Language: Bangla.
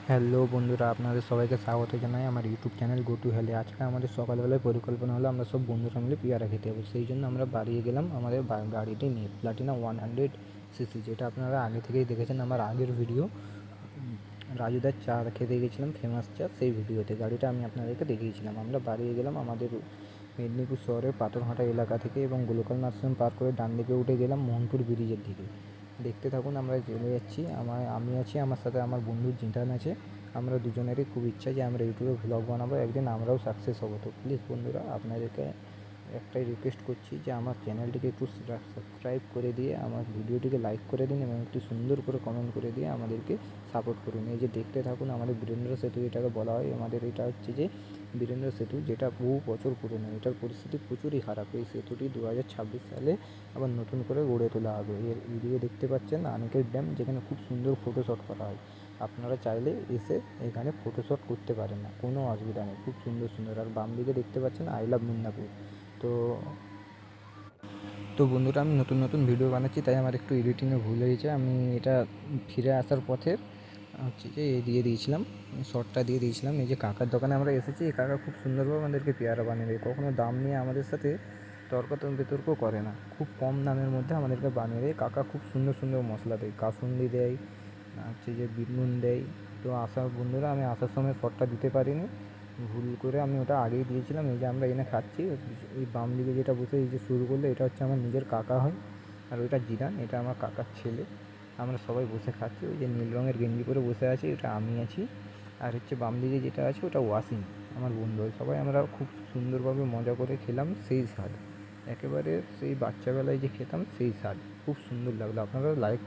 হ্যালো বন্ধুরা, আপনাদের সবাইকে স্বাগত জানাই আমার ইউটিউব চ্যানেল গো টু হেলে। আজকে আমাদের সকালবেলায় পরিকল্পনা হলো আমরা সব বন্ধুরা মিলে পেয়ারা খেতে যাবো। সেই জন্য আমরা বাড়িয়ে গেলাম আমাদের গাড়িটি নিয়ে, প্লাটিনা 100cc, যেটা আপনারা আগে থেকেই দেখেছেন আমার আগের ভিডিও রাজুদার চা খেতে গেছিলাম, ফেমাস চা, সেই ভিডিওতে গাড়িটা আমি আপনাদেরকে দেখিয়েছিলাম। আমরা বাড়িয়ে গেলাম আমাদের মেদিনীপুর শহরের পাথরঘাটা এলাকা থেকে এবং গোলকাল নার্সিং পার করে ডান দিকে উঠে গেলাম মোহনপুর ব্রিজের দিকে। দেখতে থাকুন, আমরা চলে যাচ্ছি। আমি আছি, আমার সাথে আমার বন্ধু জিতান আছে। আমরা দুজনেরই খুব ইচ্ছা যে আমরা ইউটিউবে ভ্লগ বানাবো, একদিন আমরাও সাকসেস হবো। তো প্লিজ বন্ধুরা, আপনাদেরকে একটাই রিকোয়েস্ট করছি যে আমার চ্যানেলটিকে একটু সাবস্ক্রাইব করে দিয়ে আমার ভিডিওটিকে লাইক করে দিন এবং একটু সুন্দর করে কমেন্ট করে দিয়ে আমাদেরকে সাপোর্ট করুন। এই যে দেখতে থাকুন, আমাদের বীরেন্দ্র সেতু এটাকে বলা হয়। আমাদের এটা হচ্ছে যে বীরেন্দ্র সেতু, যেটা বহু বছর পুরনো। এটার পরিস্থিতি প্রচুরই খারাপ। এই সেতুটি 2026 সালে আবার নতুন করে গড়ে তোলা হবে। এর এদিকে দেখতে পাচ্ছেন আনিকেট ড্যাম, যেখানে খুব সুন্দর ফটোশ্যুট করা হয়। আপনারা চাইলে এসে এখানে ফটোশ্যুট করতে পারেন, না কোনো অসুবিধা নেই, খুব সুন্দর সুন্দর। আর বাম দিকে দেখতে পাচ্ছেন আই লাভ মিদনাপুর। তো তো বন্ধুরা, আমি নতুন নতুন ভিডিও বানাচ্ছি, তাই আমার একটু এডিটিংয়ে ভুল হয়েছে। আমি এটা ফিরে আসার পথে হচ্ছে যে দিয়ে দিয়েছিলাম, শর্টটা দিয়ে দিয়েছিলাম। এই যে কাকার দোকানে আমরা এসেছি, এই কাকা খুব সুন্দরভাবে আমাদেরকে পেয়ারা বানিয়ে দেয়। কখনো দাম নিয়ে আমাদের সাথে বিতর্ক করে না, খুব কম দামের মধ্যে আমাদেরকে বানিয়ে দেয়। কাকা খুব সুন্দর সুন্দর মশলা দেয়, কাসুন্দি দেয়, হচ্ছে যে বিট নুন দেয়। তো বন্ধুরা, আমি আসার সময় শর্টটা দিতে পারিনি, ভুল করে আমি ওটা আগেই দিয়েছিলাম। এই যে আমরা এনে খাচ্ছি, এই বাম দিকে যেটা বসে এই যে শুরু করলো, এটা হচ্ছে আমার নিজের কাকা হয়। আর ওইটা জিরান, এটা আমার কাকার ছেলে। আমরা সবাই বসে খাচ্ছি। ওই যে নীল রঙের গেঞ্জি পরে বসে আছে, ওটা আমি আছি। আর হচ্ছে বাম দিকে যেটা আছে ওটা ওয়াসিম, আমার বন্ধু। সবাই আমরা খুব সুন্দরভাবে মজা করে খেলাম, সেই স্বাদ একেবারে সেই বাচ্চাবেলায় যে খেতাম সেই স্বাদ, খুব সুন্দর লাগলো। আপনারা লাইক